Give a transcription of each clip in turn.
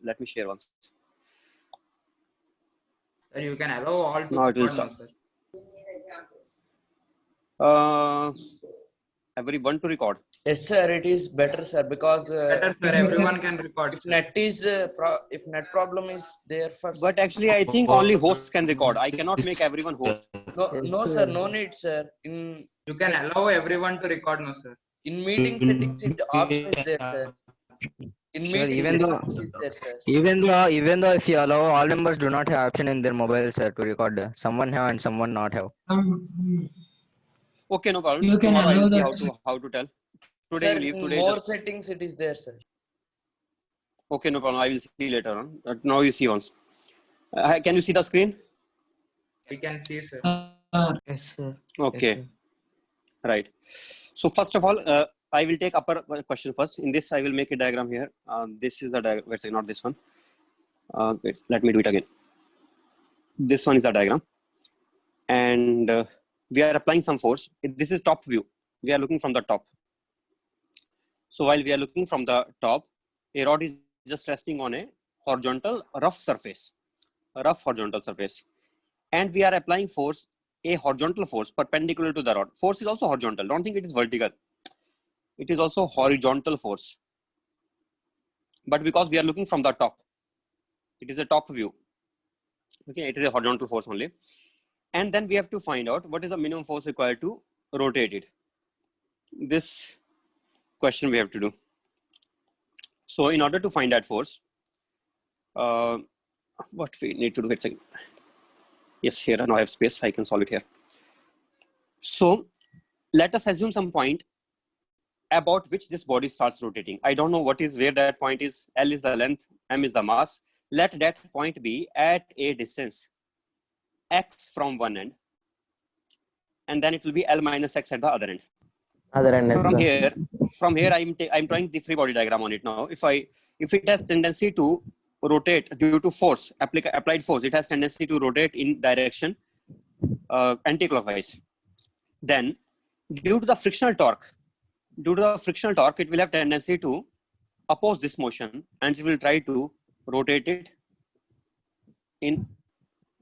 Let me share once. Sir, you can allow all to Now it will record now, start. sir. Everyone to record. Yes, sir. It is better, sir, because Better, sir. Everyone can record, if sir. net is if net problem is there for But actually, I think only hosts can record. I cannot make everyone host. no, sir, no need, sir. You can allow everyone to record now, sir. In meeting settings, it option is there, sir. In Sir, meeting even though settings is there, sir. even though if you allow, all members do not have option in their mobile, sir, to record. Someone have and someone not have. Okay, no problem. You can Tomorrow I will allow see that. how to tell. Today Sir, we leave. in Today more just settings, it is there, sir. okay, no problem. I will see later on. Now you see once. Can you see the screen? We can see, sir. Yes, sir. Okay. Yes, Right. So first of all, I will take upper question first. In this, I will make a diagram here. This is the diagram. Wait, not this one. Wait, let me do it again. This one is the diagram, and we are applying some force. This is top view. We are looking from the top. So while we are looking from the top, a rod is just resting on a horizontal rough surface, a rough horizontal surface, and we are applying force, a horizontal force perpendicular to the rod. Force is also horizontal. Don't think it is vertical. It is also horizontal force. But because we are looking from the top, it is a top view. Okay, it is a horizontal force only. And then we have to find out what is the minimum force required to rotate it. This question we have to do. So in order to find that force, what we need to do, it's again. Yes, here now I have space, I can solve it here. So let us assume some point about which this body starts rotating. I don't know what is where that point is. L is the length, M is the mass. Let that point be at a distance x from one end, and then it will be L minus x at the other end. From here, I'm drawing the free body diagram on it now. If it has tendency to rotate due to force, applied force, it has tendency to rotate in direction anti-clockwise. Then, due to the frictional torque, it will have tendency to oppose this motion, and it will try to rotate it in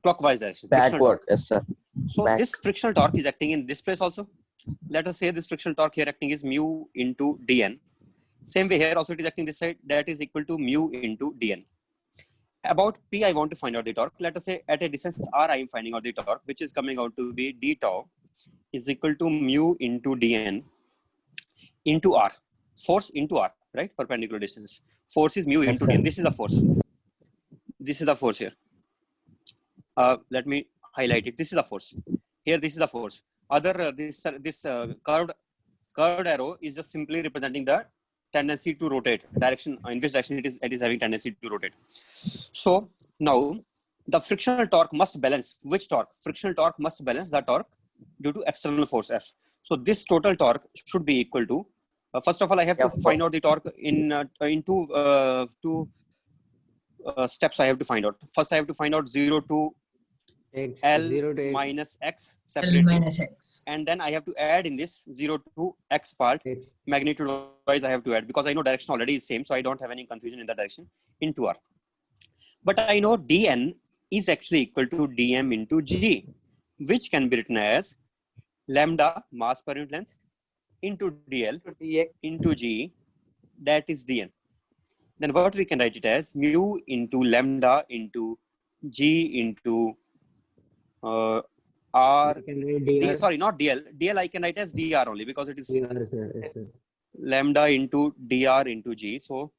clockwise direction. Backward, yes, sir. So this frictional torque is acting in this place also. Let us say this frictional torque here acting is mu into dn. Same way here also it is acting this side, that is equal to mu into dn. About P, I want to find out the torque. Let us say at a distance r, I am finding out the torque, which is coming out to be d tau is equal to mu into dn into r. Force into r, right? Perpendicular distance. Force is mu into dn. This is the force. This is the force here. Let me highlight it. This is the force. Here, this is the force. This curved arrow is just simply representing the tendency to rotate, direction in which direction it is having tendency to rotate. So now the frictional torque must balance which torque? Frictional torque must balance the torque due to external force F. So this total torque should be equal to, first of all, I have to find out the torque in two steps. I have to find out. First, I have to find out 0 to X, L 0 to minus X L separately. minus X. And then I have to add in this 0 to X part, X. magnitude wise I have to add, because I know direction already is same, so I don't have any confusion in that direction into R. But I know dn is actually equal to dm into g, which can be written as lambda mass per unit length into dl into g, that is dn. Then what we can write it as mu into lambda into g into R. Sorry, not dl. Dl I can write as dr only because it is lambda into dr into g. So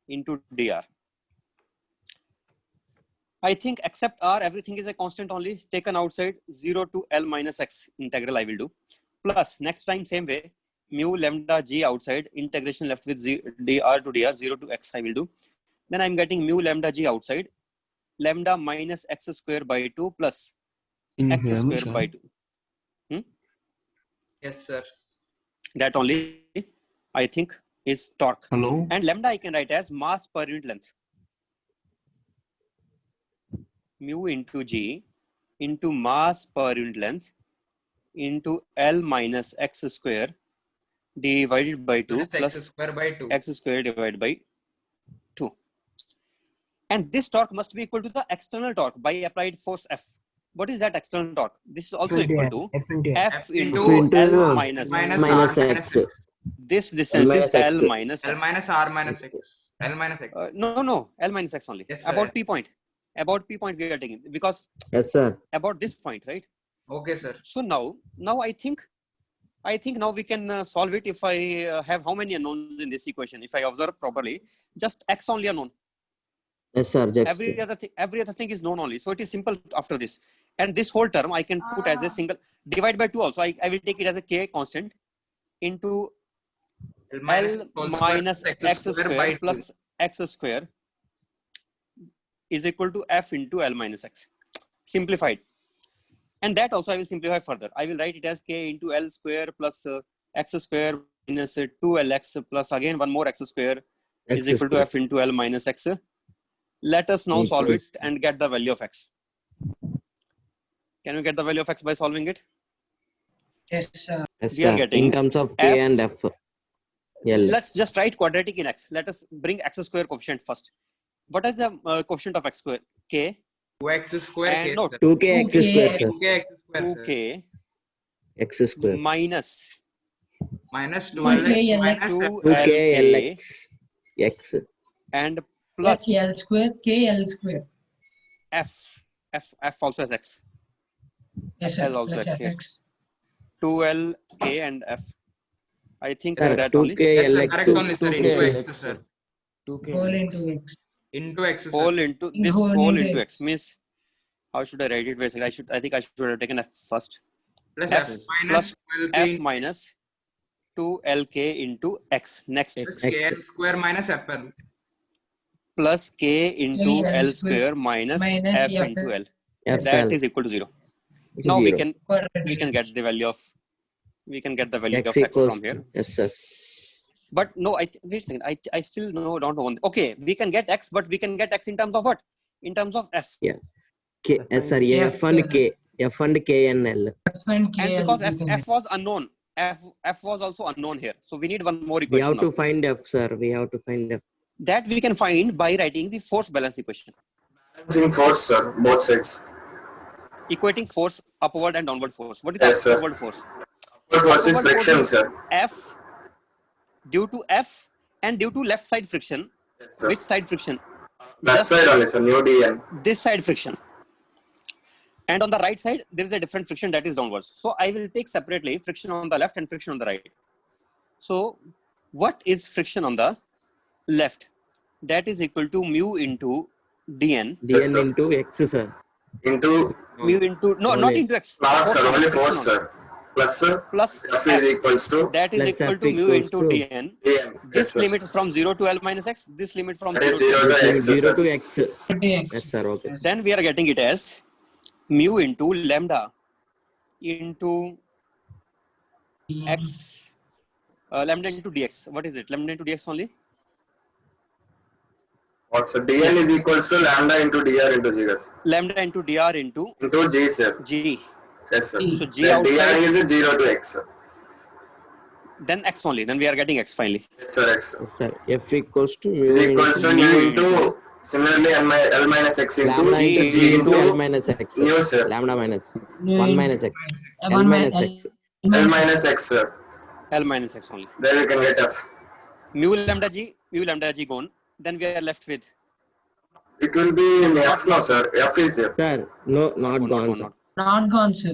into dr. I think except r, everything is a constant only, taken outside. 0 to L minus X integral I will do. Plus next time same way, mu lambda g outside, integration left with dr to dr, 0 to X I will do. Then I'm getting mu lambda g outside, lambda minus X square by 2 plus X square by 2. Yes, sir. That only I think is torque. Hello. And lambda I can write as mass per unit length. Mu into g into mass per unit length into L minus X square divided by 2 plus X square by 2. X square divided by 2. And this torque must be equal to the external torque by applied force F. What is that external torque? This is also equal to F into L minus X. minus r minus minus x. x. This distance is minus L X. minus L X. minus r minus x. L minus x. No, L minus X only. Yes, sir. About P point. About P point we are taking because Yes, sir. about this point, right? Okay, sir. So now I think now we can solve it if I have how many unknowns in this equation. If I observe properly, just X only unknown. Yes, sir. Just Every other thing is known only. So it is simple after this. And this whole term I can put as a single divide by 2 also. I will take it as a K constant into L L whole square minus X square by plus X square is equal to F into L minus X. Simplified. And that also I will simplify further. I will write it as K into L square plus X square minus 2LX plus again one more X square is equal to F into L minus X. Let us now solve it and get the value of X. Can we get the value of X by solving it? Yes, sir. Yes, We are sir. getting In terms of K F. and F. L. Let's just write quadratic in X. Let us bring X square coefficient first. What is the coefficient of X square? K 2x square and k, no, sir. 2k x 2k square, sir. 2k x square, sir. 2K X square. minus Minus 2 minus lx LX. minus 2k LK lx. X. and Plus plus L square, K L square. F also has X. Yes, sir. L also Plus X here. FX. 2L K and F. I think Sir, that only. 2k Yes, sir, lx. correct only, sir. 2k Into LX, x, sir. Whole into X. Into x, sir. Whole into In this whole whole into into X. X means how should I write it? Basically, I think I should have taken F first. Plus F f minus plus 12k F minus 2LK into X. Next kl square minus fl. plus K into L L square square minus minus F F. into L. FL. That is equal to 0. Now we Zero. can get the value of X of X equals from here. to- Yes, sir. But no, wait a second. I still don't know one. Okay, we can get X, but we can get X in terms of what? In terms of F. K. Yes, sir. F and K. F and K and L. F and K And L. because we F, can F was unknown, F was also unknown here. So we need one more We equation have to now. find F, sir. We have to find F. That we can find by writing the force balance equation. Balancing force, sir, both sides. Equating force upward and downward force. What is Yes, sir. upward force? Upward force is Upward force friction, is sir. F due to F and due to left side friction. Yes, sir. Which side friction? Left Just side only, sir. New DN. this side friction. And on the right side, there is a different friction that is downwards. So I will take separately friction on the left and friction on the right. So what is friction on the left? That is equal to mu into dn. DN Yes, sir. into X, sir. Into Mu into, no, not Only. into x. not, sir. Only friction force, sir. Plus, sir. Plus F is equals to that is Plus equal F to mu equals into to dn. DN. Yes, This sir. limit is from 0 to L minus x. This limit from That is 0 to 0 to X, 0 sir. to X. to X. Yes, sir. Okay. Then we are getting it as mu into lambda into x, lambda into dx. What is it? Lambda into dx only? What's the DN is equals to lambda into dr into g, yes. Lambda into dr into Into g, sir. g. Yes, sir. So g Then outside, dr is 0 to x, sir. then x only. Then we are getting x finally. Yes, sir. X, sir. Yes, sir. F equals to mu Is equals to into mu into similarly L minus x into lambda G into G G into into L minus X. mu, sir. Lambda minus Nu 1 in- minus X. L One minus minus X. L minus x, sir. L minus x only. There we can get f. Mu lambda g gone. Then we are left with It will be in f now, sir. F is there. Sir, no, not gone, sir. Not gone, sir.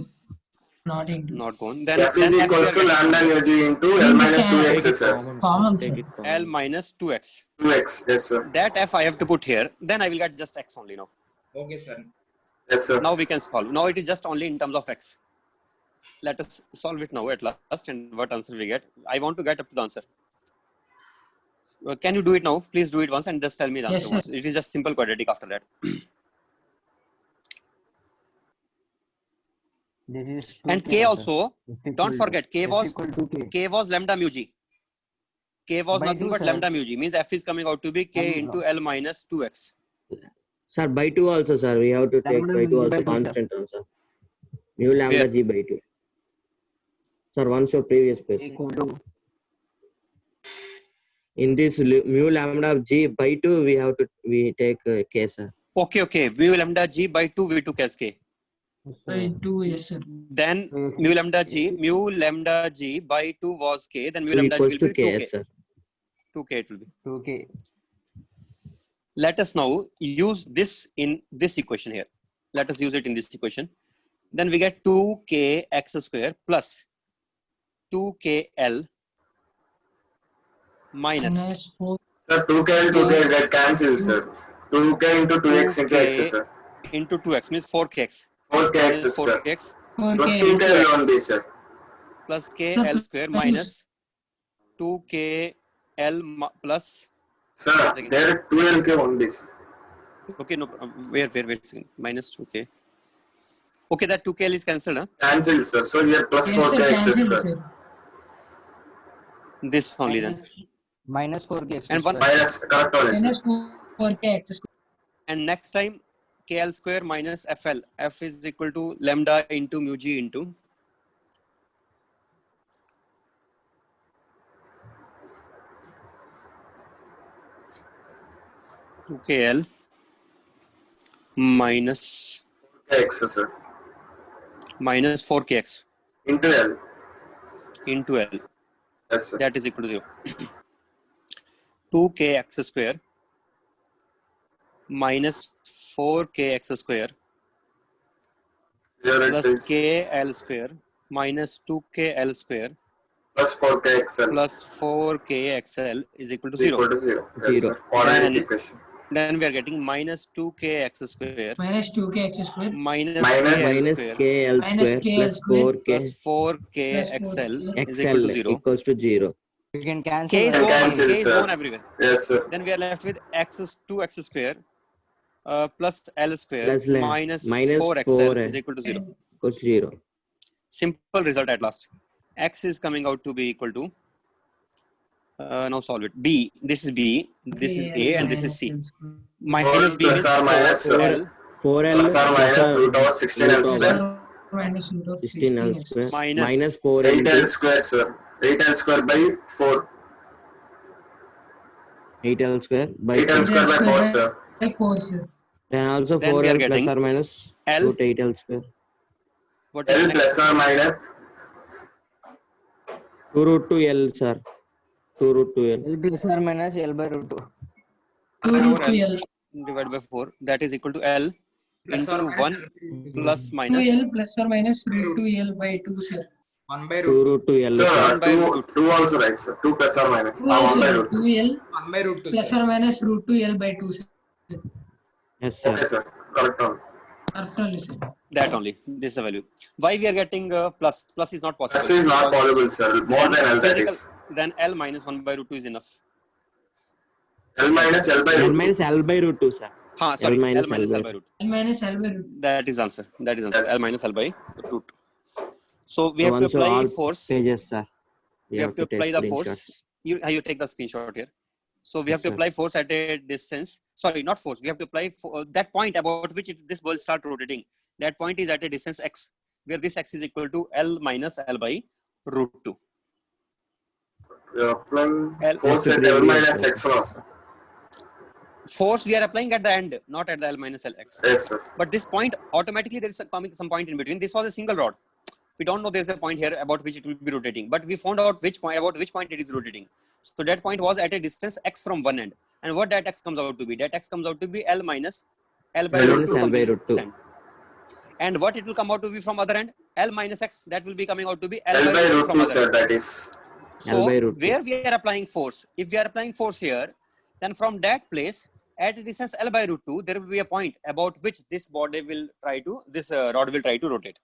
Not into. not gone. Then F is we equals are to getting lambda mu g into L minus 2x, sir. Common, Take sir. it common. L minus 2x. 2x, yes, sir. That f I have to put here. Then I will get just x only now. Okay, sir. Yes, sir. Now we can solve. Now it is just only in terms of x. Let us solve it now at last and what answer we get. I want to get up to the answer. Can you do it now? Please do it once and just tell me the Yes, answer sir. once. It is just simple quadratic after that. This is And k also, don't forget, k was lambda mu g. K was By nothing 2, but sir. lambda mu g. Means f is coming out to be k into L minus 2x. Sir, by 2 also, sir. We have to take Lambda by 2 mu also by 2, constant also. Mu lambda Where? G by 2. Sir, once your previous page. equal to In this mu lambda of G by 2, we take K, sir. Okay. Mu lambda G by 2 we took as K. By 2, yes, sir. Then mu lambda G by 2 was K. Then mu 2 lambda G equals will to be K, 2K. sir. 2K it will be. 2K. Let us now use this in this equation here. Let us use it in this equation. Then we get 2K x square plus 2KL minus Minus 4. Sir, 2K and 2K get cancelled, sir. 2K into 2x into x, 2K sir. into 2x means 4kx. 4kx Minus square. 4kx Plus 4K. 2K only, sir. plus KL square minus 2KL plus. Sir, there 2LK only, sir. Okay, no, wait a second. Minus 2K. Okay, that 2KL is cancelled, huh? Cancelled, sir. So here plus Yes, sir, 4kx cancelled, square. sir. This only then. Minus 4K x And one square. Minus, correct only, sir. Minus 4K x square. and next time KL square minus FL. F is equal to lambda into mu G into 2KL minus X, sir. minus 4KX Into L. into L. Yes, sir. That is equal to 0. 2KX square minus 4KX square Here it plus is KL square minus 2KL square plus 4kxl plus 4KXL is equal to is 0. equal to 0. Yes, Zero. sir. Quadratic Then- equation. Then we are getting minus 2KX square Minus 2K x square. minus Minus- KL Minus square KL Minus square KL plus square 4K plus 4KXL is equal XL to 0. equals to 0. You can cancel. K is And common. cancel, K is sir. common everywhere. Yes, sir. Then we are left with x 2x square plus L square Plus minus minus 4XL 4 is equal to 0. equals to 0. Simple result at last. X is coming out to be equal to now solve it. B. This is B. This is A and this is C. Minus B plus means or minus 4L 4L plus or minus root over 16L root Plus square. or minus root of 16L 16x. square Minus minus 4 8L into square, sir. 8L square by 4. 8L square by 8L 4. square by 4, sir. By 4, sir. Then also Then we are 4L plus getting or minus L. root 8L square. what is L next? plus or minus 2 root 2 L, sir. 2 root 2 L. L plus or minus L by root 2. 2 root 4L 2L. divided by 4. That is equal to L Plus into or minus 1 plus minus 2L plus or minus root 2L by 2, sir. 1 by 2 root root 2 L. Sir, sir. 1 by root 2 also right, sir. 2 plus or minus. 2L, 1 by sir. root 2. 2L 1 by root 2, plus sir. or minus root 2L by 2, sir. Yes, sir. Okay, sir. Correct on. Correct only, sir. that only. This is the value. Why we are getting plus? Plus is not possible. Plus is not Because possible, sir. More then than L that physical- is. Then L minus 1 by root 2 is enough. L minus L by L root 2. minus L by root 2, sir. Sorry, L minus minus L L by by root. L minus L by root. That is answer. That is answer. Yes. L minus L by root. So we have to Once apply all force. pages, sir. We have to apply take the force. screenshots. You take the screenshot here. So we Yes, have to sir. apply force at a distance. Sorry, not force. We have to apply that point about which this ball start rotating. That point is at a distance x, where this x is equal to L minus L by root 2. We are applying L- force Yes, at sir. L minus x now, sir. Force we are applying at the end, not at the L minus L x. Yes, sir. But this point, automatically there is some point in between. This was a single rod. We don't know there's a point here about which it will be rotating, but we found out about which point it is rotating. So that point was at a distance x from one end. And what that x comes out to be? That x comes out to be L minus L by L root minus 2 L from by this root 2. end. And what it will come out to be from other end? L minus x. That will be coming out to be L, L by by root 2 root from 2, other sir. end. That is. So L by root 2. where we are applying force, if we are applying force here, then from that place at a distance L by root 2, there will be a point about which this body will try to, this rod will try to rotate.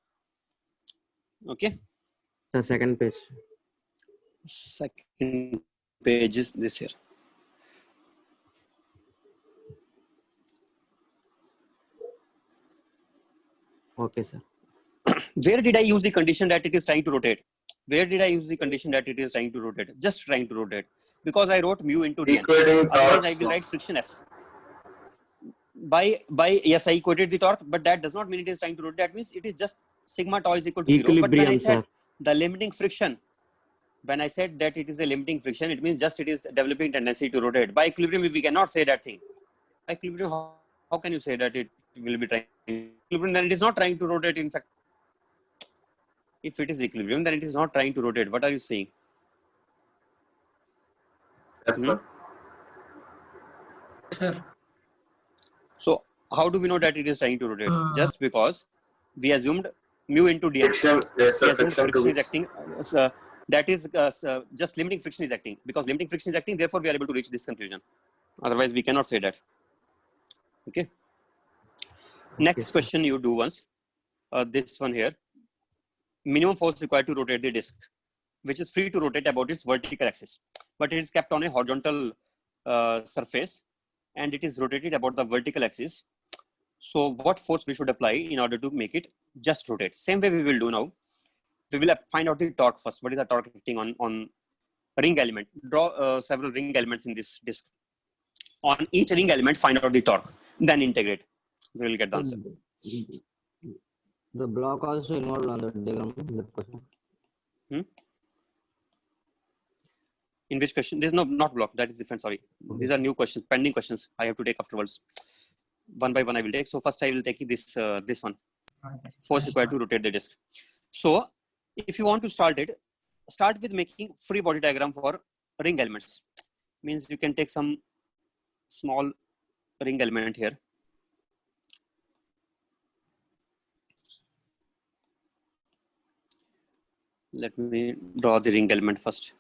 Okay. The second page. Second page is this here. Okay, sir. Where did I use the condition that it is trying to rotate? Where did I use the condition that it is trying to rotate? Just trying to rotate. Because I wrote mu into dn. Equating Otherwise, I torques. will write friction F. Yes, I equated the torque, but that does not mean it is trying to rotate. That means it is just sigma tau is equal to 0. But when I Equilibrium, said sir. the limiting friction when I said that it is a limiting friction, it means just it is developing tendency to rotate. By equilibrium, we cannot say that thing. By equilibrium, how can you say that it will be trying equilibrium? Then it is not trying to rotate. In fact, if it is equilibrium, then it is not trying to rotate. What are you saying? Yes, sir. Sir. So how do we know that it is trying to rotate? Just because we assumed mu into dn. Friction, yes, We sir. assumed Friction friction is to acting. That is just limiting friction is acting. Because limiting friction is acting, therefore we are able to reach this conclusion. Otherwise, we cannot say that. Okay. Next question you do once. This one here. Minimum force required to rotate the disk, which is free to rotate about its vertical axis, but it is kept on a horizontal surface, and it is rotated about the vertical axis. So what force we should apply in order to make it just rotate? Same way we will do now. We will find out the torque first. What is the torque acting on ring element? Draw several ring elements in this disk. On each ring element, find out the torque. Then integrate. We will get the answer. The block also involved on the diagram. The question. In which question? There's no not block. That is different. Sorry. These are new questions, pending questions. I have to take afterwards. One by one, I will take. So first, I will take this this one. Force required to rotate the disk. So if you want to start it, start with making free body diagram for ring elements. Means you can take some small ring element here. Let me draw the ring element first.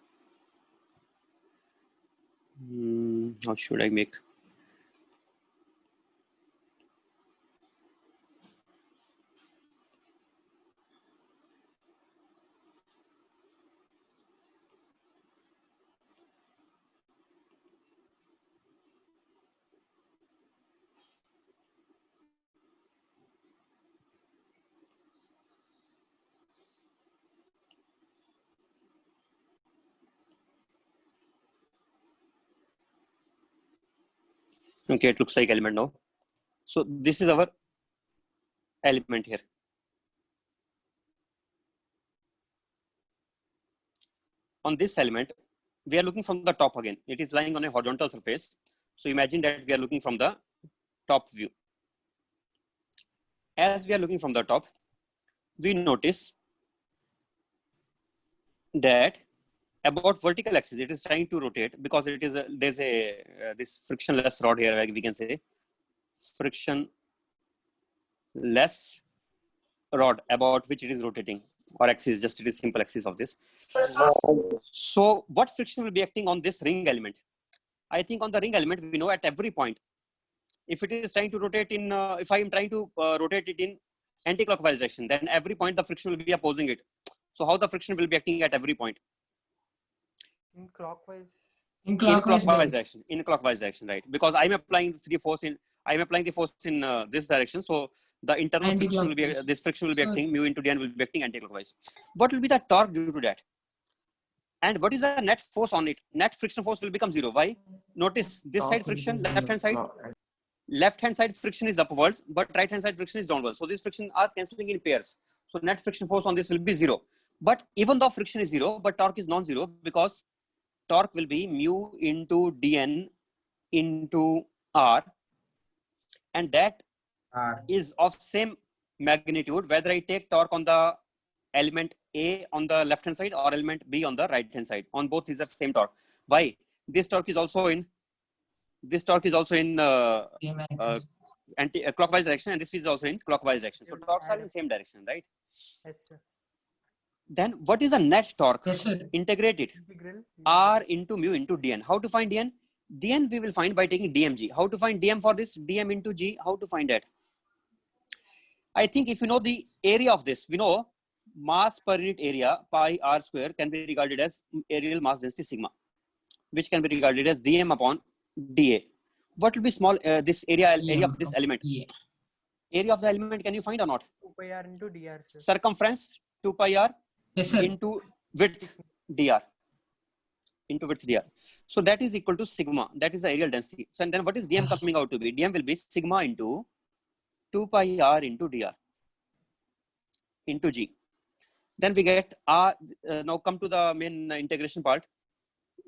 How should I make? Okay, it looks like element now. So this is our element here. On this element, we are looking from the top again. It is lying on a horizontal surface. So imagine that we are looking from the top view. As we are looking from the top, we notice that about vertical axis, it is trying to rotate because it is there's a this frictionless rod here, like we can say frictionless rod about which it is rotating, or axis, just it is simple axis of this. So what friction will be acting on this ring element? I think on the ring element, we know at every point, if it is trying to rotate in, if I am trying to rotate it in anti-clockwise direction, then every point the friction will be opposing it. So how the friction will be acting at every point? In clockwise. In Clockwise direction. In clockwise direction, right? Because I'm applying the force in this direction. So the internal friction will be, this friction will be acting, mu into dn will be acting anti-clockwise. What will be the torque due to that? And what is the net force on it? Net friction force will become 0. Why? Notice this side friction, left-hand side friction is upwards, but right-hand side friction is downwards. So these friction are cancelling in pairs. So net friction force on this will be 0. But even though friction is 0, but torque is non-zero, because torque will be mu into dn into r, and that is of same magnitude whether I take torque on the element A on the left hand side or element B on the right hand side. On both these are same torque. Why? This torque is also in anti-clockwise direction, and this is also in clockwise direction. So torques are in same direction, right? Yes, sir. Then what is the net torque? Yes, sir. Integrate it. Integral. R into mu into dn. How to find dn? Dn we will find by taking dmg. How to find dm for this? Dm into g. How to find that? I think if you know the area of this, we know mass per unit area pi r square can be regarded as areal mass density sigma, which can be regarded as dm upon da. What will be small this area of this element? Area of the element, can you find or not? 2 pi r into dr, sir. Circumference 2 pi r into width dr. So that is equal to sigma. That is the areal density. So and then what is dm coming out to be? Dm will be sigma into 2 pi r into dr into g. Then we get R. Now come to the main integration part.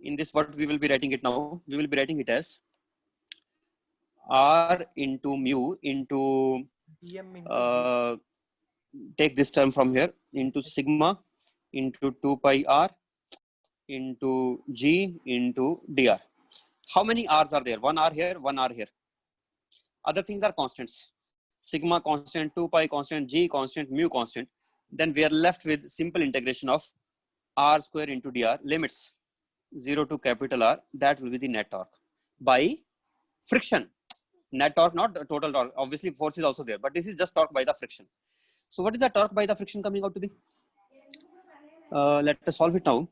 In this, what we will be writing it now? We will be writing it as R into mu into dm into take this term from here into sigma into 2 pi r into g into dr. How many r's are there? 1 r here, 1 r here. Other things are constants. Sigma constant, 2 pi constant, g constant, mu constant. Then we are left with simple integration of r square into dr, limits 0 to capital R. That will be the net torque by friction. Net torque, not total torque. Obviously, force is also there, but this is just torque by the friction. So, what is the torque by the friction coming out to be? Let us solve it now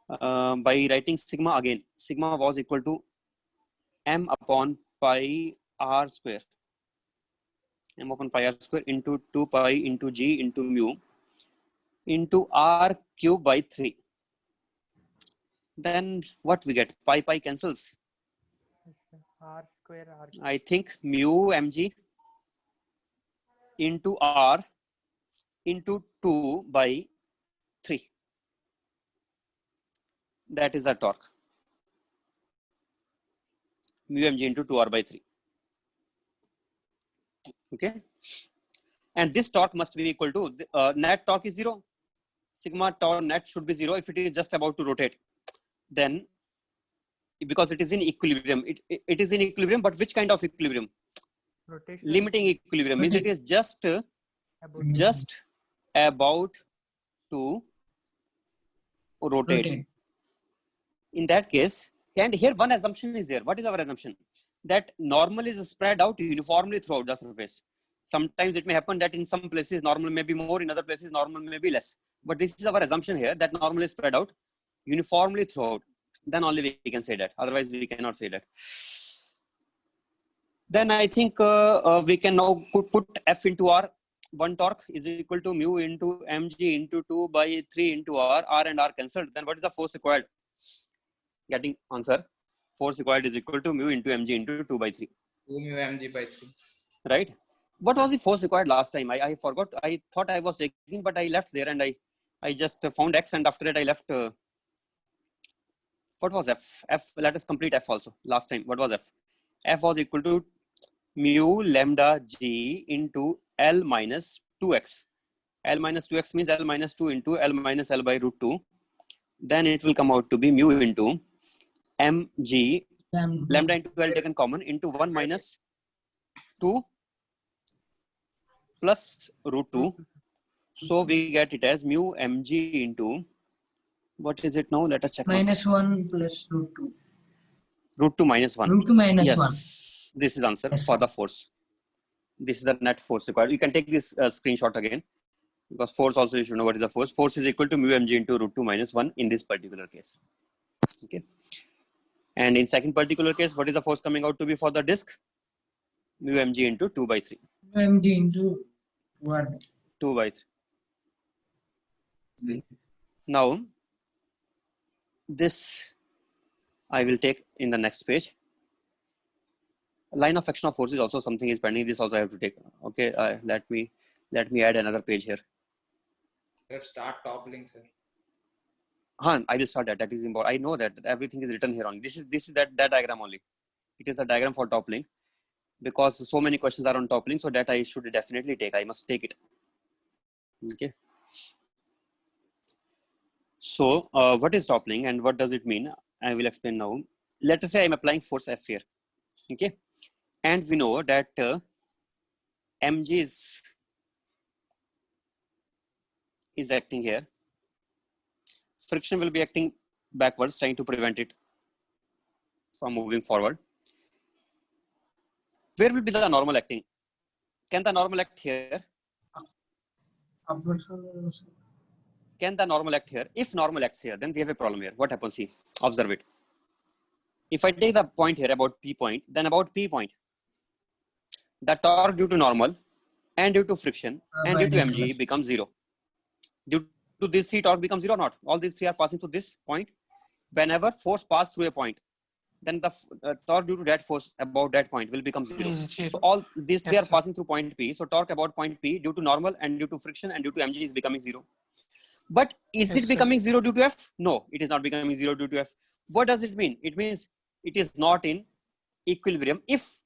by writing sigma again. Sigma was equal to m upon pi r square. M upon pi r square into 2 pi into g into mu into r cube by 3. Then what we get? Pi cancels. r square r. I think mu mg into r into 2 by 3. That is the torque. Mu mg into 2r by 3. Okay. And this torque must be equal to net torque is 0. Sigma torque net should be 0 if it is just about to rotate. Then, because it is in equilibrium, it is in equilibrium, but which kind of equilibrium? Rotation Limiting equilibrium. Means it is just about to rotate. In that case, and here one assumption is there. What is our assumption? That normal is spread out uniformly throughout the surface. Sometimes it may happen that in some places normal may be more, in other places normal may be less. But this is our assumption here, that normal is spread out uniformly throughout. Then only we can say that. Otherwise, we cannot say that. Then I think we can now put F into R. One torque is equal to mu into mg into 2 by 3 into R. R and R cancelled. Then what is the force required? Getting answer. Force required is equal to mu into mg into 2 by 3. 2 mu mg by 3. Right? What was the force required last time? I forgot. I thought I was taking, but I left there and I just found X, and after that I left. What was F? F, let us complete F also. Last time, what was F? F was equal to mu lambda g into L minus 2x. L minus 2x means L minus 2 into L minus L by root 2. Then it will come out to be mu into mg, lambda into L taken common, into 1 minus 2 plus root 2. So we get it as mu mg into, what is it now? Let us check. Minus 1 plus root 2. Root 2 minus 1. Root 2 minus Yes, 1. this is answer Yes, for the yes. force. This is the net force required. You can take this screenshot again, because force also you should know what is the force. Force is equal to mu mg into root 2 minus 1 in this particular case. Okay. And in second particular case, what is the force coming out to be for the disk? Mu mg into 2 by 3. mg into 1. 2 by 3. Now, this I will take in the next page. Line of action of force is also something is pending. This also I have to take. Okay, let me add another page here. Let's start toppling, sir. I will start that. That is important. I know that everything is written here only. This is that diagram only. It is a diagram for toppling, because so many questions are on toppling. So that I should definitely take. I must take it. Okay. So what is toppling and what does it mean? I will explain now. Let us say I am applying force F here. Okay. And we know that mg is acting here. Friction will be acting backwards, trying to prevent it from moving forward. Where will be the normal acting? Can the normal act here? Can the normal act here? If normal acts here, then we have a problem here. What happens here? Observe it. If I take the point here about P point, then about P point, the torque due to normal and due to friction and due to mg becomes 0. Due to these three, torque becomes 0 or not? All these three are passing through this point. Whenever force passes through a point, then the torque due to that force about that point will become 0. Is zero. So all these three Yes, are sir. passing through point P. So torque about point P due to normal and due to friction and due to mg is becoming 0. But is Yes, it sir. becoming 0 due to F? No, it is not becoming 0 due to F. What does it mean? It means it is not in equilibrium if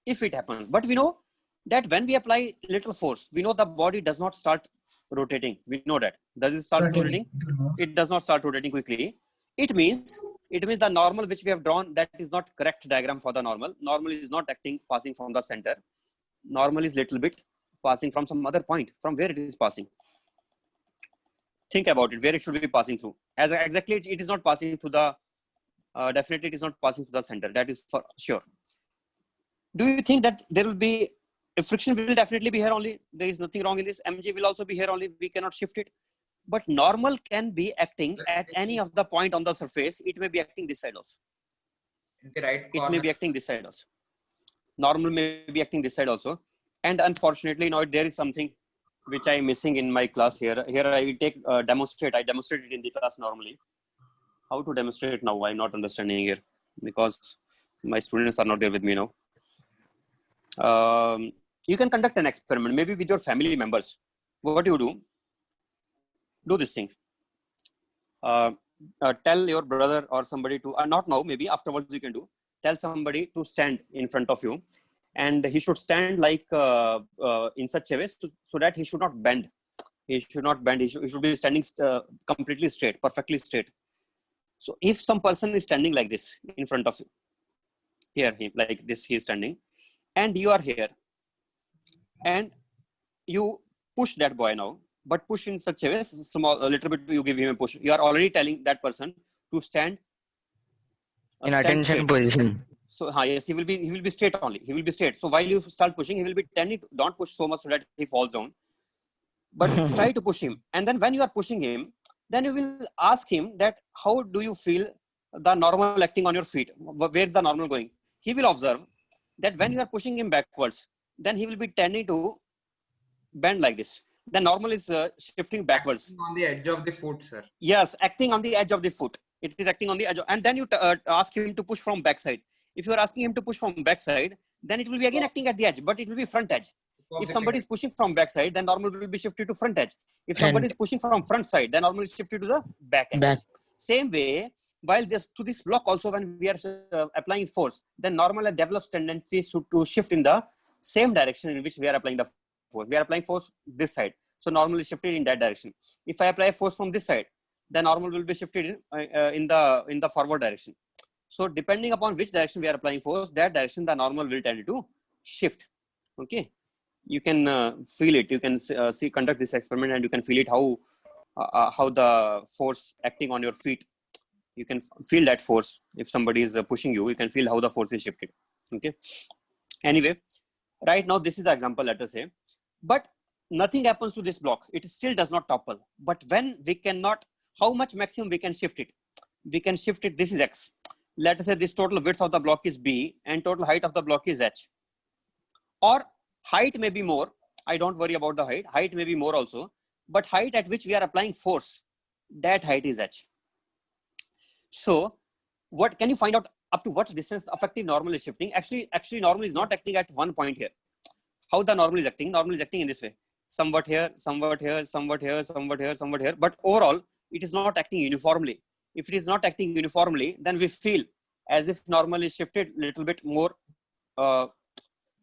it happens. But we know that when we apply little force, we know the body does not start rotating. We know that. Does it start rotating? It does not start rotating quickly. It means the normal which we have drawn, that is not correct diagram for the normal. Normal is not acting passing from the center. Normal is little bit passing from some other point, from where it is passing. Think about it, where it should be passing through. As exactly it is not passing through the, definitely it is not passing through the center. That is for sure. Do you think that there will be, if friction will definitely be here only, there is nothing wrong in this. Mg will also be here only, we cannot shift it. But normal can be acting at any of the point on the surface. It may be acting this side also. In the right It corner. may be acting this side also. Normal may be acting this side also. And unfortunately, now there is something which I am missing in my class here. Here I will take demonstrate. I demonstrated in the class normally. How to demonstrate now? I'm not understanding here because my students are not there with me now. You can conduct an experiment, maybe with your family members. What do you do? Do this thing. Tell your brother or somebody to, not now, maybe afterwards you can do. Tell somebody to stand in front of you, and he should stand like in such a way so that he should not bend. He should not bend. He should be standing completely straight, perfectly straight. So if some person is standing like this in front of you, here, like this, he is standing, and you are here, and you push that boy now, but push in such a way, small, a little bit, you give him a push. You are already telling that person to stand In stand attention straight. position. So yes, he will be straight only. He will be straight. So while you start pushing, he will be tending to, don't push so much so that he falls down, but try to push him. And then when you are pushing him, then you will ask him that how do you feel the normal acting on your feet? Where is the normal going? He will observe that when you are pushing him backwards, then he will be tending to bend like this. The normal is shifting backwards. On the edge of the foot, sir. Yes, acting on the edge of the foot. It is acting on the edge. And then you ask him to push from backside. If you are asking him to push from backside, then it will be again acting at the edge, but it will be front edge. If somebody is pushing from backside, then normal will be shifted to front edge. If somebody is pushing from front side, then normal is shifted to the back edge. Same way, while to this block also, when we are applying force, then normal develops tendencies to shift in the same direction in which we are applying the force. We are applying force this side, so normal is shifted in that direction. If I apply force from this side, then normal will be shifted in the forward direction. So depending upon which direction we are applying force, that direction the normal will tend to shift. Okay, you can feel it. You can conduct this experiment, and you can feel it how the force acting on your feet. You can feel that force. If somebody is pushing you, you can feel how the force is shifted. Okay. Anyway, right now this is the example, let us say, but nothing happens to this block. It still does not topple. But when we cannot, how much maximum we can shift it? We can shift it. This is X. Let us say this total width of the block is B and total height of the block is H. Or height may be more. I don't worry about the height. Height may be more also. But height at which we are applying force, that height is H. So what can you find out up to what distance effective normal is shifting? Actually normal is not acting at one point here. How the normal is acting? Normal is acting in this way. Somewhat here, somewhat here, somewhat here, somewhat here, somewhat here. But overall, it is not acting uniformly. If it is not acting uniformly, then we feel as if normal is shifted a little bit more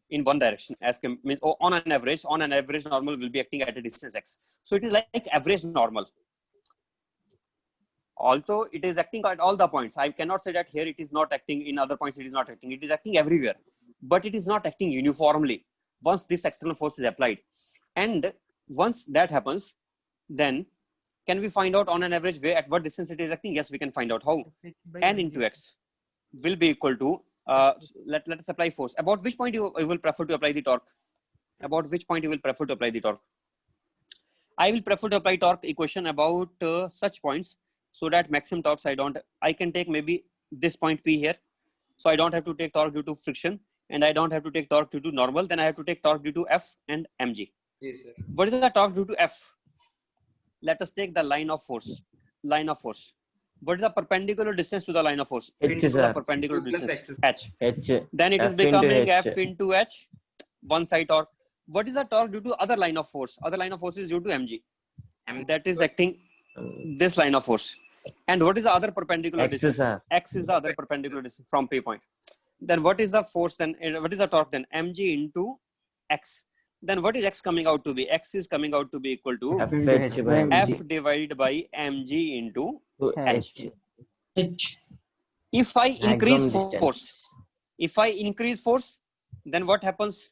in one direction. Means on an average, normal will be acting at a distance X. So it is like average normal. Although it is acting at all the points, I cannot say that here it is not acting, in other points it is not acting. It is acting everywhere, but it is not acting uniformly once this external force is applied. And once that happens, then can we find out on an average way at what distance it is acting? Yes, we can find out how. N into X will be equal to, let us apply force. About which point you will prefer to apply the torque? About which point you will prefer to apply the torque? I will prefer to apply torque equation about such points, so that maximum torques I can take maybe this point P here. So I don't have to take torque due to friction, and I don't have to take torque due to normal. Then I have to take torque due to F and mg. Yes, sir. What is the torque due to F? Let us take the line of force. What is the perpendicular distance to the line of force? H, This is the sir. perpendicular 2 plus distance. H. H. H. Then it is F into becoming H. F into H, one side torque. What is the torque due to other line of force? Other line of force is due to mg. That is acting this line of force. And what is the other perpendicular X, distance? sir. X is the other perpendicular distance from P point. Then what is the force then? What is the torque then? Mg into X. Then what is X coming out to be? X is coming out to be equal to FH by F divided by mg into H. H. If I increase maximum force, distance. if I increase force, then what happens?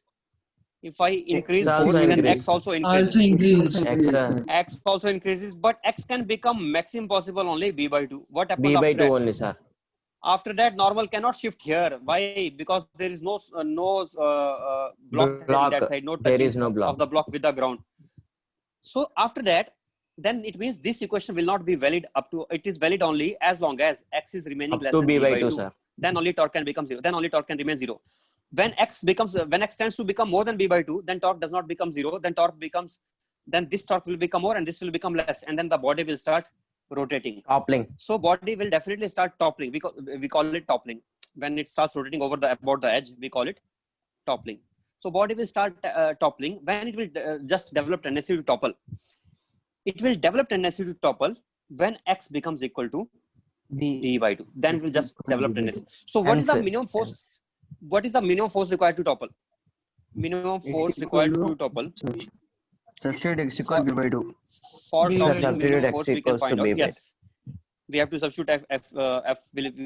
If I increase also force, then increase. X also increases. Also increase. X, sir. X also increases, but X can become maximum possible only B by 2. What happens B by after 2 that? only, sir. After that, normal cannot shift here. Why? Because there is no block in Block. that side, no There touching is no block. of the block with the ground. So after that, then it means this equation will not be valid up to, it is valid only as long as X is remaining Up less to than B by 2, 2. sir. Then only torque can become 0. Then only torque can remain 0. When X tends to become more than B by 2, then torque does not become 0. Then torque becomes, then this torque will become more and this will become less. And then the body will start rotating. Toppling. So body will definitely start toppling. We call it toppling. When it starts rotating over about the edge, we call it toppling. So body will start toppling when it will just develop tendency to topple. It will develop tendency to topple when X becomes equal to B by 2. Then it will just develop tendency. So what is the minimum force? What is the minimum force required to topple? Minimum force required to topple. Substitute X equal B by 2. For B by toppling, 2. minimum X force we can equals to find B out. by Yes. We have to substitute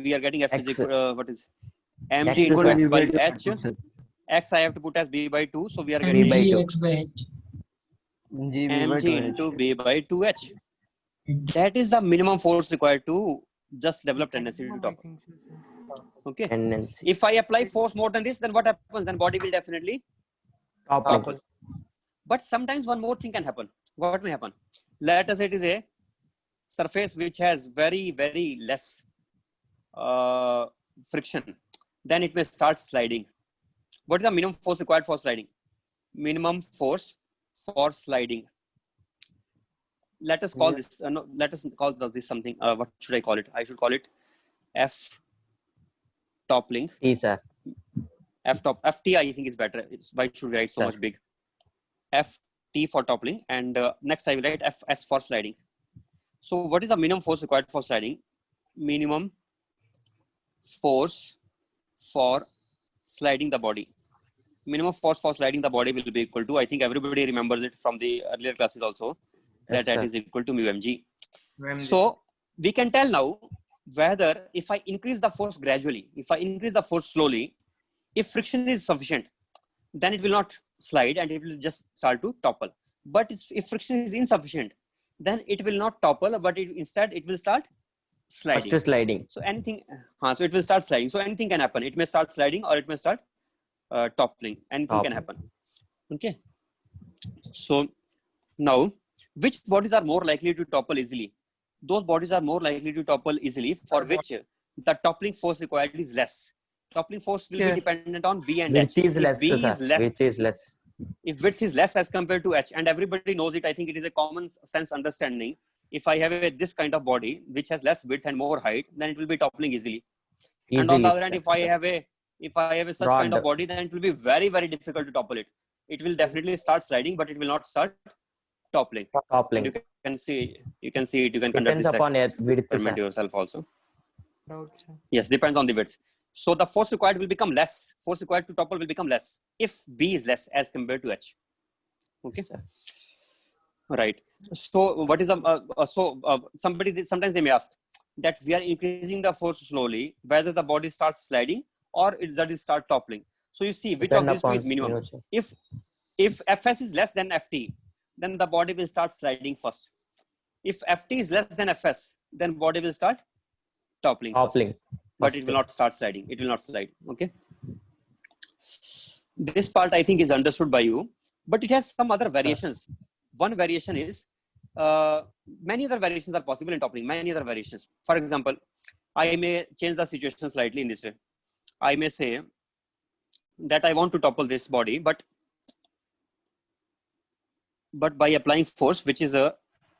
we are getting F is X. equal, what is mg X into equal X to by B by H. X I have to put as B by 2. So we are And getting by 2. X by H. G B by mg 2 into B by 2H. That is the minimum force required to just develop tendency to Maximum, I topple. think so, sir. Okay. Tendency. If I apply force more than this, then what happens? Then body will definitely Toppling. topple. But sometimes one more thing can happen. What may happen? Let us say it is a surface which has very, very less friction. Then it may start sliding. What is the minimum force required for sliding? Minimum force for sliding. Let us call this. No, let us call this something. What should I call it? I should call it F toppling. T, sir. FT I think is better. Why should we write so Sir. much big? FT for toppling, and next I will write FS for sliding. So what is the minimum force required for sliding? Minimum force for sliding the body. Minimum force for sliding the body will be equal to, I think everybody remembers it from the earlier classes also, Yes, that sir. is equal to mu mg. Mg. So we can tell now whether if I increase the force gradually, if I increase the force slowly, if friction is sufficient, then it will not slide and it will just start to topple. But if friction is insufficient, then it will not topple, but instead it will start sliding. First sliding. So anything, so it will start sliding. So anything can happen. It may start sliding or it may start toppling. Anything can happen. Okay. So now, which bodies are more likely to topple easily? Those bodies are more likely to topple easily for which the toppling force required is less. Toppling force will be dependent on B and Width H. is less, If B sir. is less, Width is less. if width is less as compared to H, and everybody knows it, I think it is a common sense understanding. If I have this kind of body which has less width and more height, then it will be toppling easily. And on the other hand, if I have a such kind of body, then it will be very, very difficult to topple it. It will definitely start sliding, but it will not start toppling. Toppling. You can see it. You can conduct Depends this upon width, experiment sir. yourself also. Doubt, sir. Yes, depends on the width. So the force required will become less. Force required to topple will become less if B is less as compared to H. Okay. Right. So what is sometimes they may ask that we are increasing the force slowly, whether the body starts sliding or it start toppling. So you see which of these two is minimum. If Fs is less than Ft, then the body will start sliding first. If Ft is less than Fs, then body will start toppling first. But it will not start sliding. It will not slide. Okay. This part I think is understood by you, but it has some other variations. One variation is, many other variations are possible in toppling. Many other variations. For example, I may change the situation slightly in this way. I may say that I want to topple this body, but by applying force, which is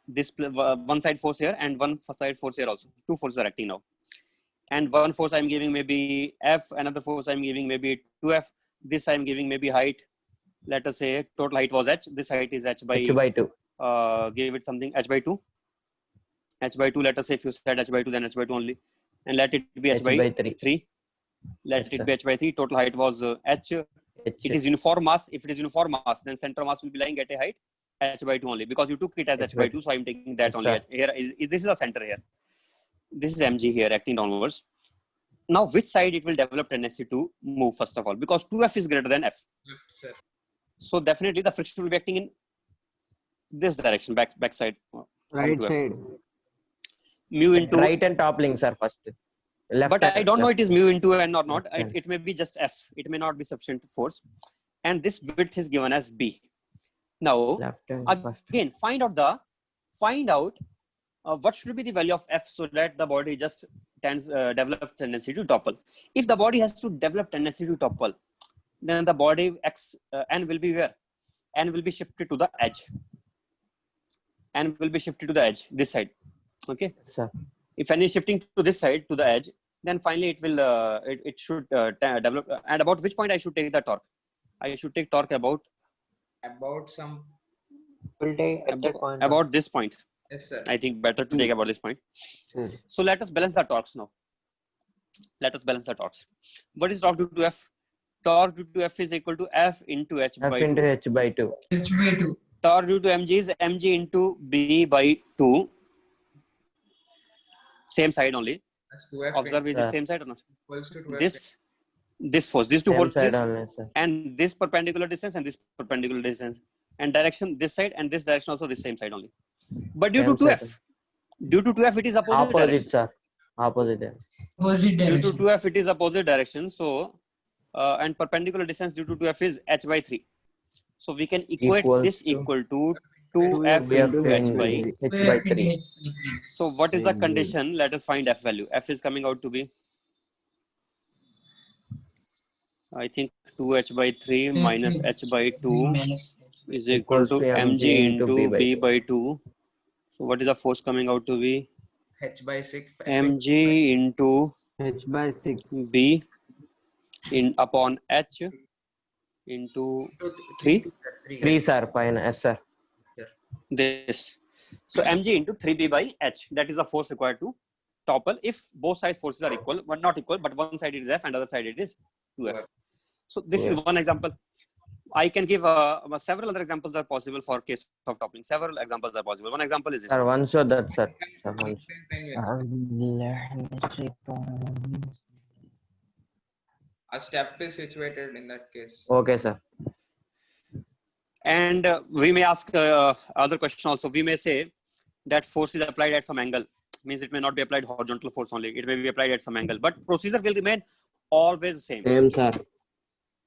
one side force here and one side force here also. Two forces are acting now. And one force I'm giving maybe F, another force I'm giving maybe 2F. This I'm giving maybe height. Let us say total height was H. This height is H by 2. give it something H by 2. H by 2, let us say if you said H by 2, then H by 2 only. And let it be H by 3. Let it be H by 3. Total height was H. It is uniform mass. If it is uniform mass, then center mass will be lying at a height H by 2 only, because you took it as H by 2. So I'm taking that only. Here is this is a center here. This is mg here acting downwards. Now, which side it will develop tendency to move first of all, because 2F is greater than F. Sir. So definitely the friction will be acting in this direction, back side. Right side. Mu into Right and top links are first. Left but I don't know it is mu into n or not. Left It may be just F. It may not be sufficient force. And this width is given as B. Now, left and first. again, find out what should be the value of F so that the body just develops tendency to topple. If the body has to develop tendency to topple, then the body N will be where? N will be shifted to the edge. N will be shifted to the edge, this side. Okay. Sir. If N is shifting to this side, to the edge, then finally it will it should develop. And about which point I should take the torque? I should take torque about some. Will take at that point. about this point. Yes, sir. I think better to take about this point. So let us balance the torques now. Let us balance the torques. What is torque due to F? Torque due to F is equal to F into H F by into 2. H by 2. H by 2. Torque due to mg is mg into B by 2. Same side only. That's 2F Observe, is it same side or not? equals to 2F. This force, these two Same side forces, only, sir. and this perpendicular distance and this perpendicular distance, and direction this side and this direction also this same side only. But due to Same 2F, side. due to 2F it is opposite direction. Sir. Opposite direction. Opposite Due to direction. 2F it is opposite direction. So, and perpendicular distance due to 2F is H by 3. So we can equate Equals this to equal to 2F F into H by. H by 3. H by 3. So what is the condition? Let us find F value. F is coming out to be, I think 2H by 3 minus H by 2 Minus H. is equal to mg into B by 2. So what is the force coming out to be? H by 6. Mg into H by 6. B in upon H into 3. 3 sir. Fine. Yes sir. This. So mg into 3b by h. That is the force required to topple if both sides forces are equal, but not equal, but one side it is F and other side it is 2F. So this is one example. I can give several other examples are possible for case of toppling. Several examples are possible. One example is this. Sir, one show that sir. Sir, one A step is situated in that case. Okay sir. And we may ask other question also. We may say that force is applied at some angle. Means it may not be applied horizontal force only. It may be applied at some angle. But procedure will remain always the same. Same sir.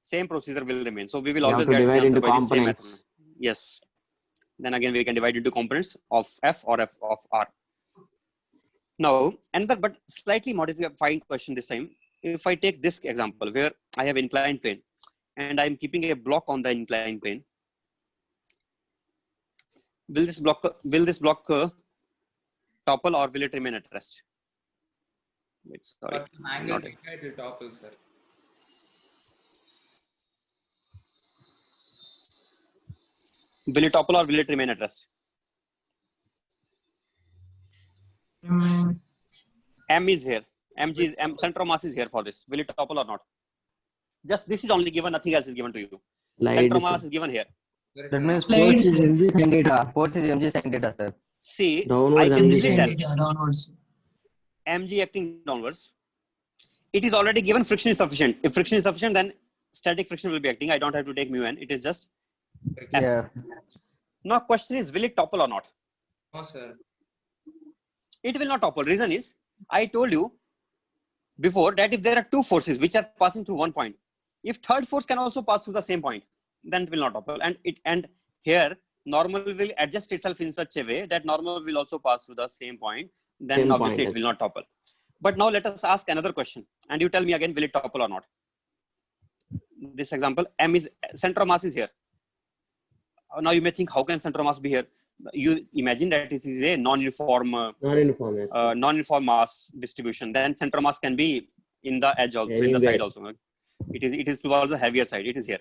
Same procedure will remain. So we will You always have to get the divide answer into by the same method. components. Yes. Then again we can divide into components of F or F of R. Now, another but slightly modified question this time. If I take this example where I have inclined plane and I am keeping a block on the inclined plane, will this block topple or will it remain at rest? Wait, sorry. But an angle not- theta, it will topple, sir. Will it topple or will it remain at rest? M is here. Mg is center of mass is here for this. Will it topple or not? Just this is only given. Nothing else is given to you. Center of mass is given here. That means Slide, force is sir. mg sin theta. Force is mg sin theta, sir. See, Downward I can mg easily tell Downwards. mg acting downwards. It is already given friction is sufficient. If friction is sufficient, then static friction will be acting. I don't have to take mu n. It is just F. Yeah. Now question is, will it topple or not? No, sir. It will not topple. Reason is, I told you before that if there are two forces which are passing through one point, if third force can also pass through the same point, then it will not topple. And here normal will adjust itself in such a way that normal will also pass through the same point. Then Same obviously point, it will not topple. But now let us ask another question, and you tell me again, will it topple or not? This example, M is center of mass is here. Now you may think, how can center of mass be here? you imagine that this is a non-uniform Non-uniform. Yes. non-uniform mass distribution, then center mass can be in the edge also, in the Anywhere. side also. It is towards the heavier side. It is here.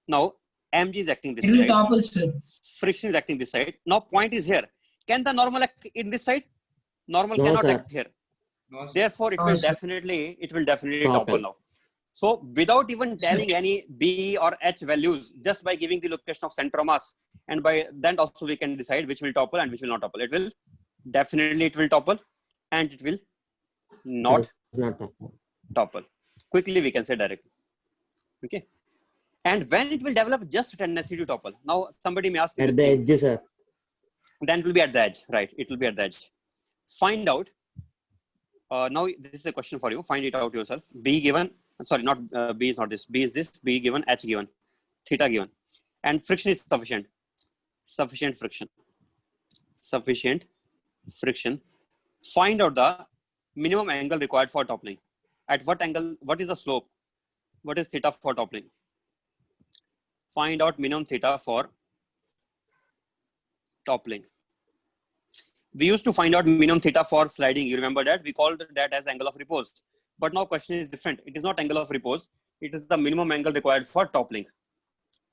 Now mg is acting this It will side, topple, sir. friction is acting this side. Now point is here. Can the normal act in this side? Normal No, cannot sir. act here. No, sir. Therefore it No, will sir. definitely Topple. topple now. So without even telling any b or h values, just by giving the location of center mass, and by then also we can decide which will topple and which will not topple. It will definitely topple, and it will not Not topple. topple. Quickly we can say directly. Okay. And when it will develop just a tendency to topple. Now somebody may ask you At this the thing. edge, sir. Then it will be at the edge, right? It will be at the edge. Find out. Now this is a question for you. Find it out yourself. B given, sorry, not B is not this. B is this. B given, H given, theta given, and friction is sufficient. Sufficient friction. Sufficient friction. Find out the minimum angle required for toppling. At what angle? What is the slope? What is theta for toppling? Find out minimum theta for toppling. We used to find out minimum theta for sliding. You remember that? We called that as angle of repose. But now question is different. It is not angle of repose. It is the minimum angle required for toppling.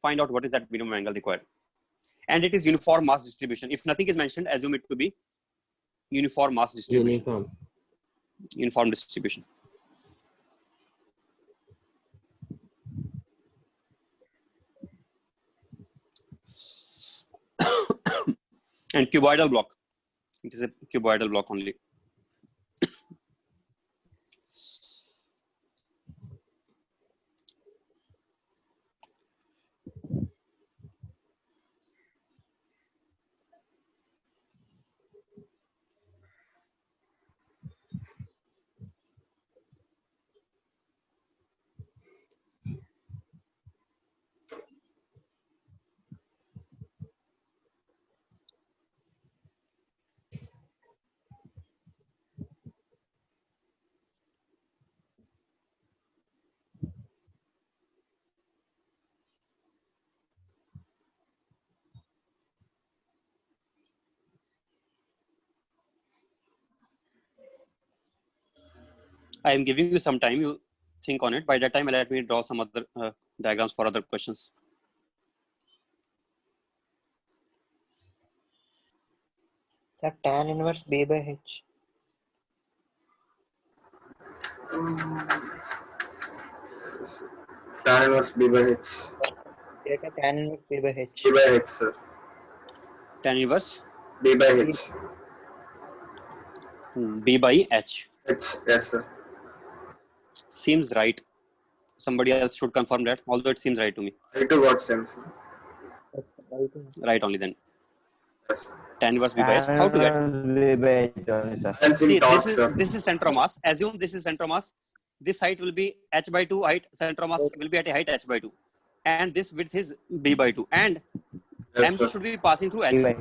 Find out what is that minimum angle required. And it is uniform mass distribution. If nothing is mentioned, assume it to be uniform mass distribution. Uniform. Uniform distribution. And cuboidal block. It is a cuboidal block only. I am giving you some time. You think on it. By that time, let me draw some other diagrams for other questions. Sir, tan inverse B by H. Tan inverse B by H. Take a tan inverse B by H. B by H, sir. Tan inverse B by H. B by H. H, yes, sir. Seems right. Somebody else should confirm that. Although it seems right to me. I too got same, sir. Right only then. Yes. Tan inverse B by H. How to get? And See, in torque, sir. this is center mass. Assume this is center mass. This height will be h by 2 height. Center mass will be at a height h by 2. And this width is b by 2. And Yes, mg sir. should be passing through h.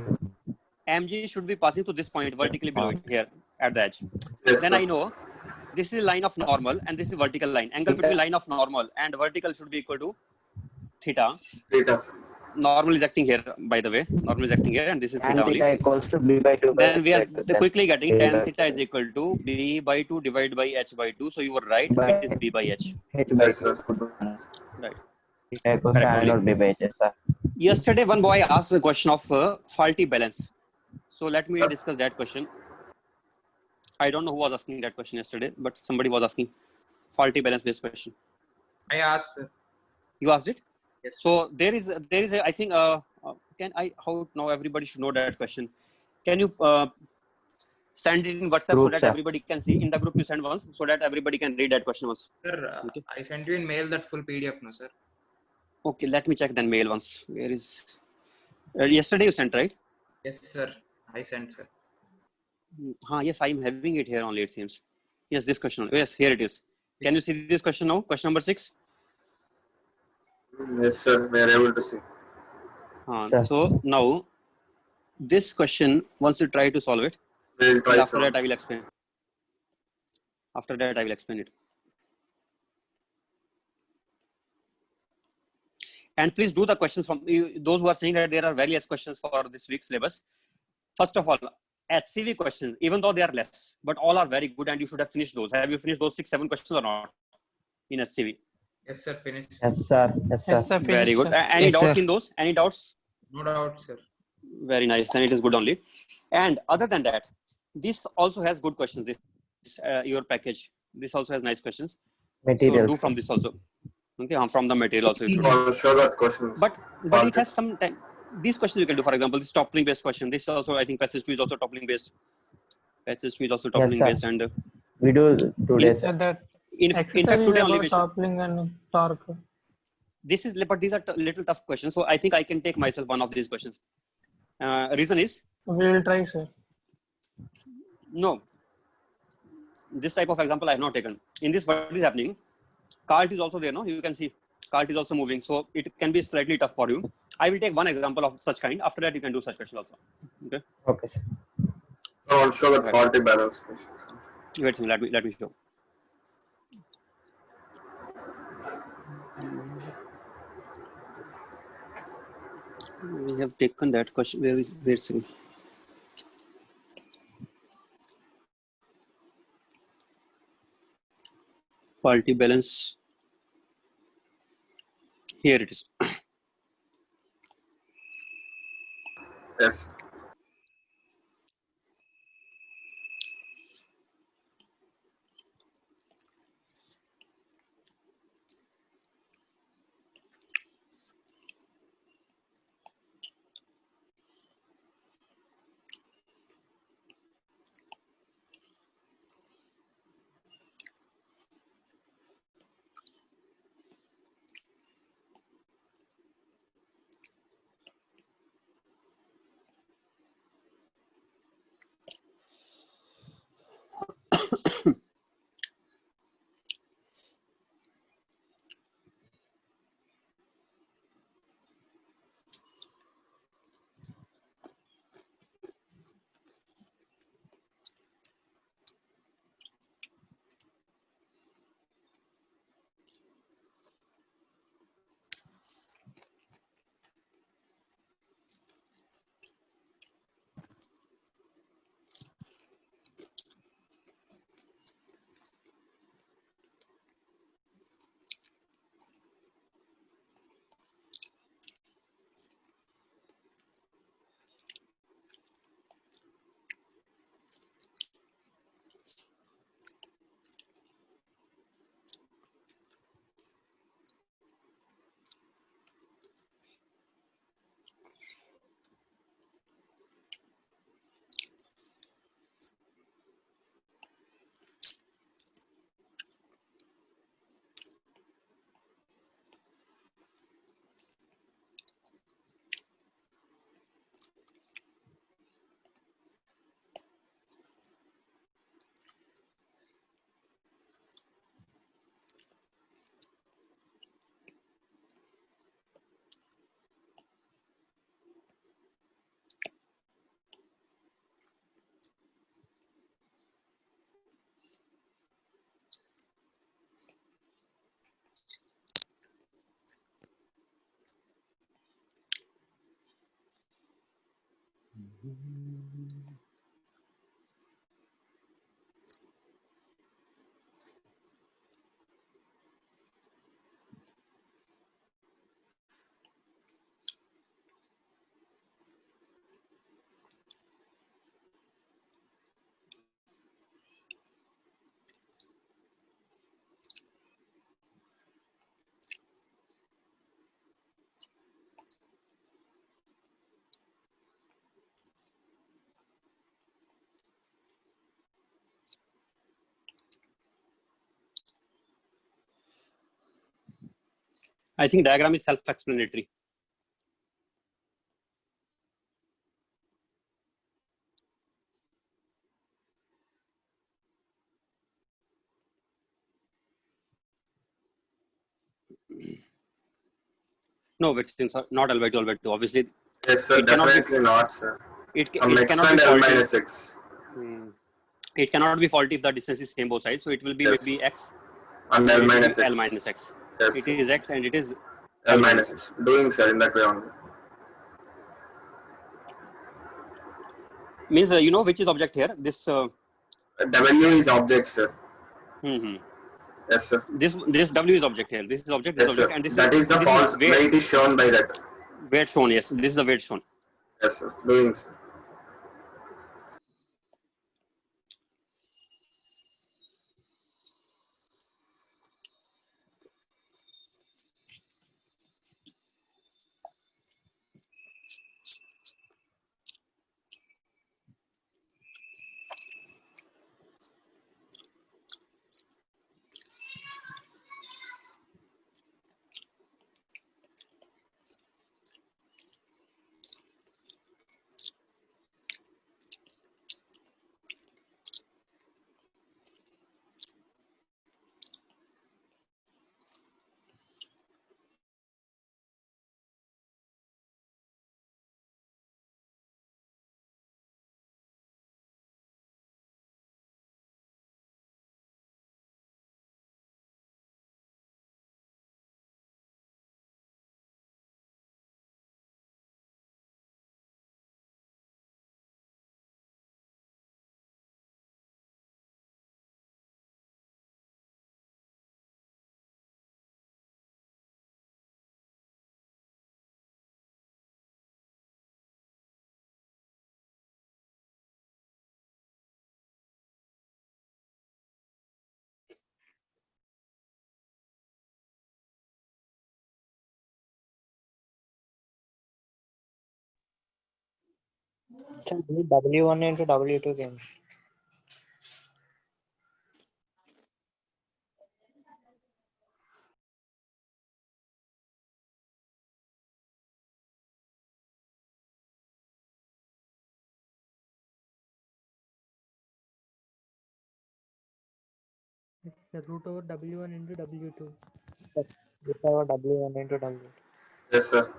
Mg should be passing to this point vertically below it here at the edge. Yes, Then sir. I know this is line of normal and this is vertical line. Angle between line of normal and vertical should be equal to theta. Theta. Normal is acting here, by the way. Normal is acting here and this is theta only. equals to b by 2. Then we are quickly getting tan theta is equal to b by 2 divided by h by 2. So you were right. It is b by h. Yes, sir. Right. b by h, sir. Yesterday, one boy asked the question of faulty balance. So let me discuss that question. I don't know who was asking that question yesterday, but somebody was asking faulty balance based question. I asked, sir. You asked it? Yes. So there is a I think can I how now everybody should know that question. Can you send it in WhatsApp so Group, that sir. everybody can see? In the group you send once so that everybody can read that question once. Sir, Okay. I sent you in mail that full PDF, no, sir. Okay, let me check then mail once. Where is yesterday you sent, right? Yes, sir. I sent, sir. Yes, I am having it here only, it seems. Yes, this question. Yes, here it is. Can you see this question now? Question number 6. Yes, sir. We are able to see. Sir. So now, this question, once you try to solve it, We will try, after sir. that I will explain. After that I will explain it. And please do the questions from those who are saying that there are various questions for this week's syllabus. First of all, HCV questions, even though they are less, but all are very good and you should have finished those. Have you finished those 6-7 questions or not in HCV? Yes, sir. Finished. Yes, sir. Yes, sir. Yes, sir. Very Finish, good. sir. Any Yes, doubts sir. in those? Any doubts? No doubt, sir. Very nice. Then it is good only. And other than that, this also has good questions. This your package. This also has nice questions. So Materials. do from this also. Okay, from the material also you should. I'll show that questions. But it has some time. These questions you can do. For example, this toppling based question. This also, I think passage 2 is also toppling based. Passage 2 is also toppling sir. based, and We do today, So sir. that in fact exercise today is only about we should, toppling and torque. this is, but these are little tough questions. So I think I can take myself one of these questions. Reason is We will try, sir. no. This type of example I have not taken. In this, what is happening? Cart is also there. No, you can see cart is also moving. So it can be slightly tough for you. I will take one example of such kind. After that, you can do such question also. Okay. Okay, sir. So I'll show that faulty balance. Wait, let me show. We have taken that question. Where is it? Faulty balance. Here it is. Yes. I think diagram is self-explanatory. No, it's not L by 2, L by 2. Obviously, Yes, sir. It cannot be- Definitely not, sir. it Some x cannot and be L faulty. minus x. It cannot be faulty if the distance is same both sides. So it will be Yes. maybe x And and L it will minus be L x. minus x. Yes, It sir. is x and it is L minus S. Doing, sir, in that way only. Means you know which is object here. This. W is object, sir. Yes, sir. This W is object here. This is object. This Yes, object, sir. and this That is the false weight is shown by that. weight shown. Yes, this is the weight shown. Yes, sir. Doing, sir. So W1 into W2 games. Root over W1 into W2. Root over W1 into W2. Yes, sir.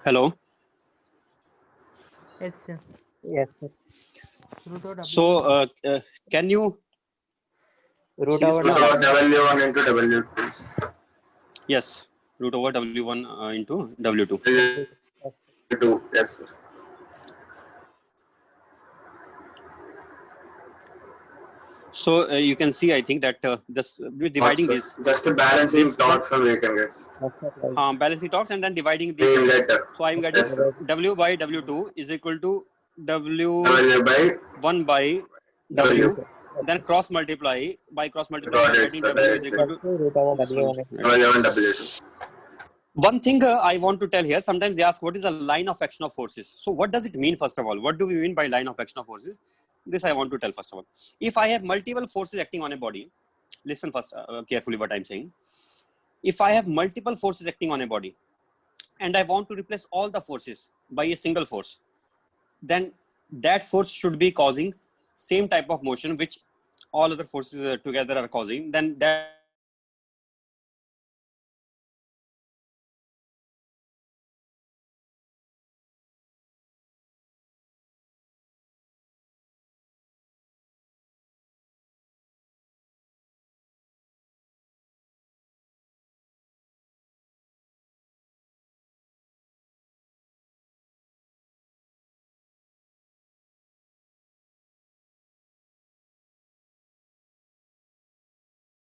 Hello. Yes, sir. Yes, sir. Root over W1. So can you? Root See this over Root now? over W1 into W2. Yes. Root over W1 into W2. W2. Yes, sir. So you can see, I think that just dividing this, Just a balancing this- torque, so we can get. balancing torques and then dividing We will the. get So I am getting yes, sir. W by W2 is equal to W1 W by by W. Then cross multiply by cross multiply. Got I am it, getting sir. W is equal to. Root over W1 into W1 W2. One thing I want to tell here, sometimes they ask what is the line of action of forces. So what does it mean first of all? What do we mean by line of action of forces? This I want to tell first of all. If I have multiple forces acting on a body, listen first carefully what I'm saying. If I have multiple forces acting on a body and I want to replace all the forces by a single force, then that force should be causing same type of motion which all other forces together are causing. Then that